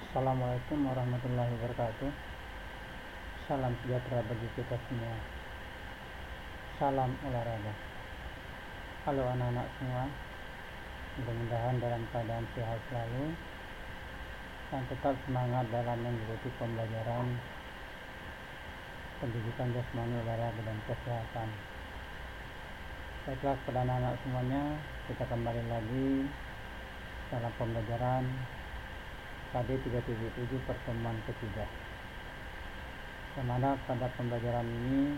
Assalamualaikum warahmatullahi wabarakatuh. Salam sejahtera bagi kita semua. Salam olahraga. Halo anak-anak semua. Mudah-mudahan dalam keadaan sehat selalu dan tetap semangat dalam mengikuti pembelajaran pendidikan jasmani, olahraga dan kesehatan. Baiklah kepada anak-anak semuanya, kita kembali lagi dalam pembelajaran KD 377 pertemuan ketiga. Dimana pada pembelajaran ini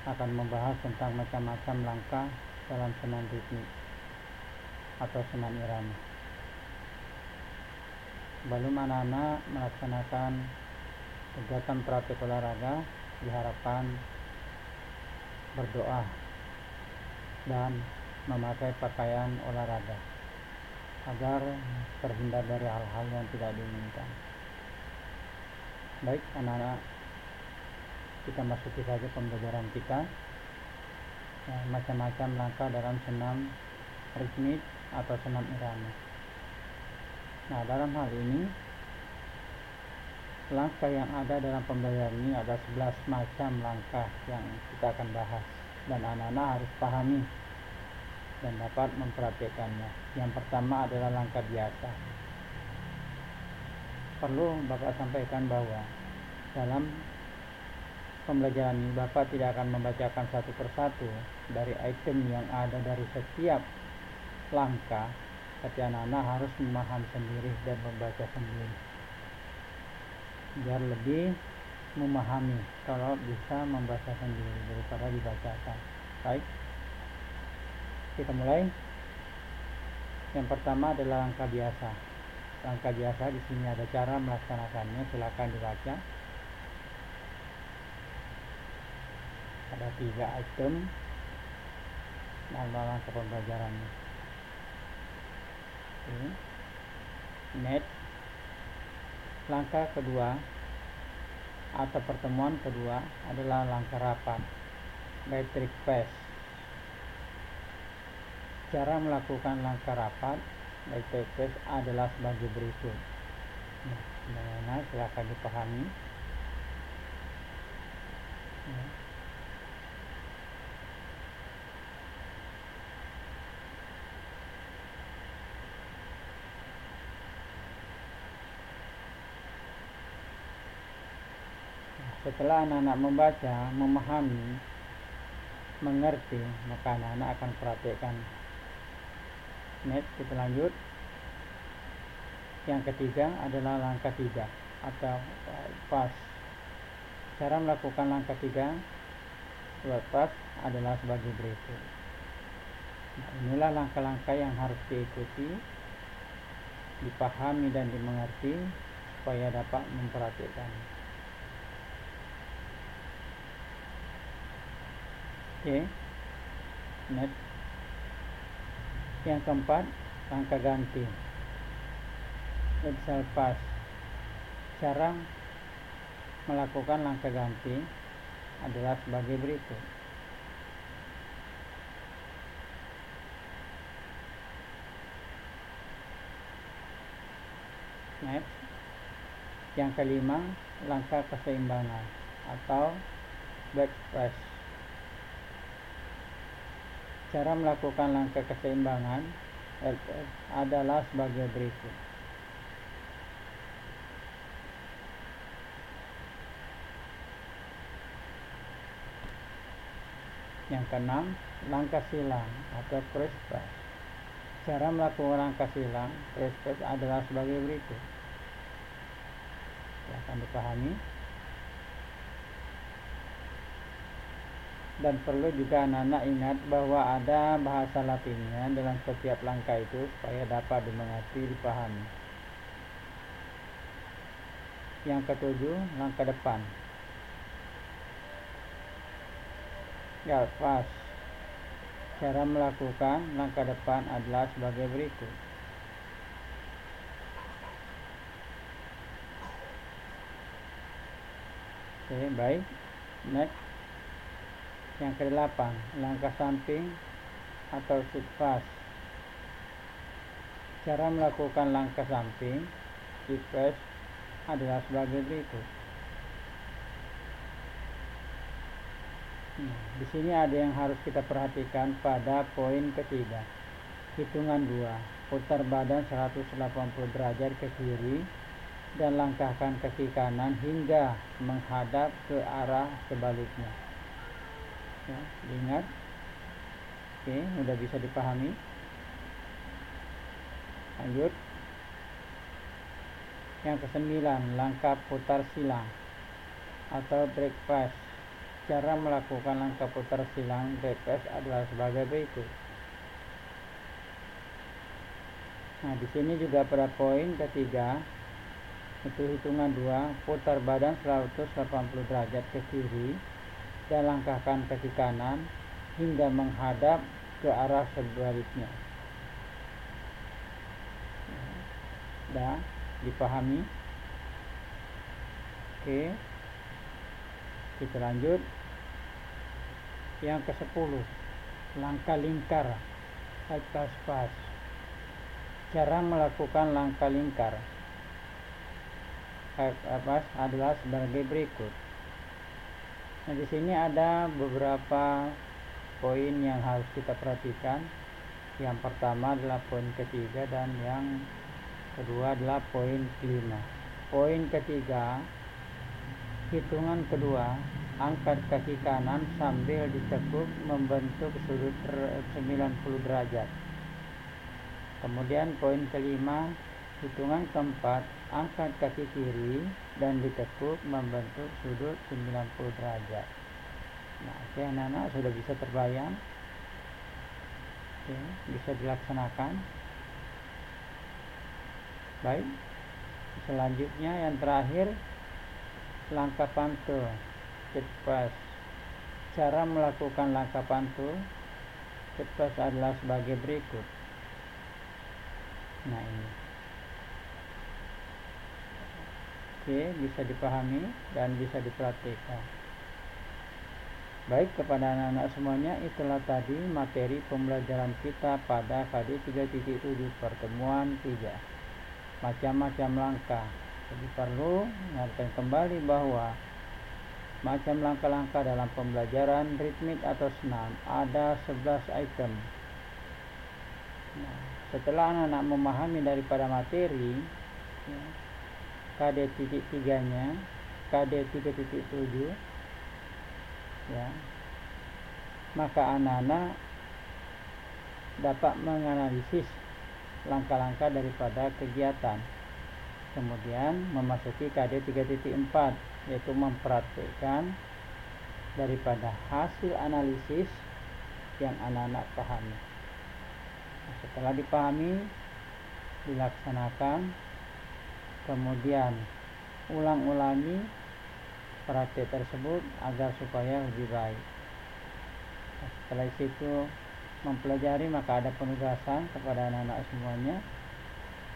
akan membahas tentang macam-macam langkah dalam senam ritmik atau senam irama. Sebelum anak-anak melaksanakan kegiatan praktik olahraga, diharapkan berdoa dan memakai pakaian olahraga agar terhindar dari hal-hal yang tidak diinginkan. Baik anak-anak, kita masuki saja pembelajaran kita. Macam-macam langkah dalam senam ritmik atau senam irama. Nah, dalam hal ini langkah yang ada dalam pembelajaran ini ada 11 macam langkah yang kita akan bahas, dan anak-anak harus pahami dan dapat mempraktikkannya. Yang pertama adalah langkah biasa. Perlu Bapak sampaikan bahwa dalam pembelajaran ini Bapak tidak akan membacakan satu persatu dari item yang ada dari setiap langkah, tapi anak-anak harus memahami sendiri dan membaca sendiri biar lebih memahami kalau bisa membaca sendiri daripada dibacakan. Baik, kita mulai. Yang pertama adalah langkah biasa. Langkah biasa di sini ada cara melaksanakannya, silakan dibaca. Ada 3 item dalam langkah pembelajarannya. Next, langkah kedua atau pertemuan kedua adalah langkah rapat, gathering phase. Cara melakukan langkah rapat gathering phase adalah sebagai berikut. Nah, silakan dipahami. Setelah anak-anak membaca, memahami, mengerti, maka anak-anak akan praktekkan. Next, kita lanjut. Yang ketiga adalah langkah 3 atau pas. Cara melakukan langkah 3 pas adalah sebagai berikut. Nah, inilah langkah-langkah yang harus diikuti, dipahami dan dimengerti supaya dapat mempraktikkan. Oke. Next. Yang keempat, langkah ganti. Reversal pass. Cara melakukan langkah ganti adalah sebagai berikut. Next. Yang kelima, langkah keseimbangan atau back press. Cara melakukan langkah keseimbangan adalah sebagai berikut. Yang keenam, langkah silang atau cross press. Cara melakukan langkah silang cross press adalah sebagai berikut. Akan dipahami. Dan perlu juga anak-anak ingat bahwa ada bahasa Latinnya dalam setiap langkah itu supaya dapat dimengerti, dipahami. Yang ketujuh, langkah depan. Pas. Cara melakukan langkah depan adalah sebagai berikut. Oke, baik. Next. Yang ke-8, langkah samping atau sit pass. Cara melakukan langkah samping request adalah sebagai berikut. Di sini ada yang harus kita perhatikan pada poin ketiga. Hitungan 2. Putar badan 180 derajat ke kiri dan langkahkan kaki kanan hingga menghadap ke arah sebaliknya. Ya, ingat. Oke, sudah bisa dipahami. Lanjut. Yang ke-9, langkah putar silang atau breakfast. Cara melakukan langkah putar silang breakfast adalah sebagai berikut. Nah, di sini juga pada poin ketiga, itu hitungan 2, putar badan 180 derajat ke kiri dan langkahkan kaki kanan hingga menghadap ke arah sebaliknya. Dah dipahami? Oke, kita lanjut. Yang ke-10, langkah lingkar atau spas. Cara melakukan langkah lingkar adalah sebagai berikut. Nah, di sini ada beberapa poin yang harus kita perhatikan. Yang pertama adalah poin ketiga dan yang kedua adalah poin kelima. Poin ketiga, hitungan kedua, angkat kaki kanan sambil ditekuk membentuk sudut 90 derajat. Kemudian poin kelima, hitungan keempat, angkat kaki kiri dan ditekuk membentuk sudut 90 derajat. Nah, oke, anak-anak sudah bisa terbayang. Oke, bisa dilaksanakan. Baik, selanjutnya yang terakhir, langkah pantul cepat. Cara melakukan langkah pantul cepat adalah sebagai berikut. Nah, ini oke, bisa dipahami dan bisa diperhatikan. Baik, kepada anak-anak semuanya, itulah tadi materi pembelajaran kita pada KD 3.7 pertemuan 3, macam-macam langkah. Jadi perlu ingatkan kembali bahwa macam langkah-langkah dalam pembelajaran ritmik atau senam ada 11 item. Nah, setelah anak-anak memahami daripada materi ya, KD 3-nya, KD 3.7 ya, maka anak-anak dapat menganalisis langkah-langkah daripada kegiatan. Kemudian memasuki KD 3.4, yaitu mempraktikkan daripada hasil analisis yang anak-anak pahami. Setelah dipahami, dilaksanakan, kemudian ulang-ulangi praktik tersebut agar supaya lebih baik. Setelah itu mempelajari, maka ada penugasan kepada anak-anak semuanya.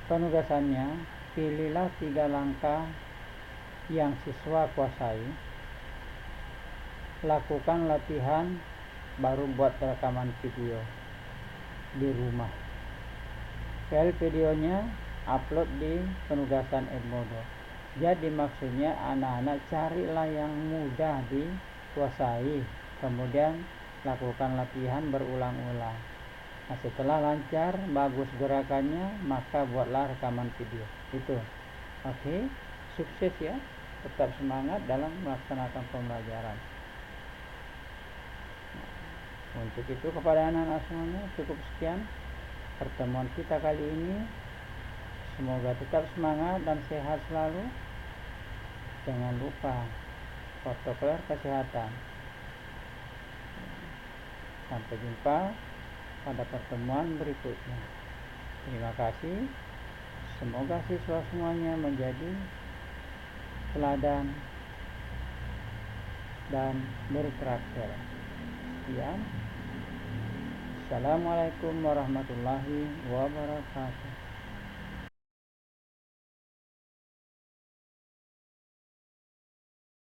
Penugasannya, pilihlah 3 langkah yang siswa kuasai, lakukan latihan, baru buat rekaman video di rumah. File videonya upload di penugasan Edmodo. Jadi maksudnya anak-anak carilah yang mudah dikuasai, kemudian lakukan latihan berulang-ulang. Nah, setelah lancar, bagus gerakannya, maka buatlah rekaman video. Itu. Oke, sukses ya. Tetap semangat dalam melaksanakan pembelajaran. Untuk itu kepada anak-anak semuanya, cukup sekian pertemuan kita kali ini. Semoga tetap semangat dan sehat selalu. Jangan lupa protokol kesehatan. Sampai jumpa pada pertemuan berikutnya. Terima kasih. Semoga siswa semuanya menjadi teladan dan berkarakter. Sekian. Assalamualaikum warahmatullahi wabarakatuh.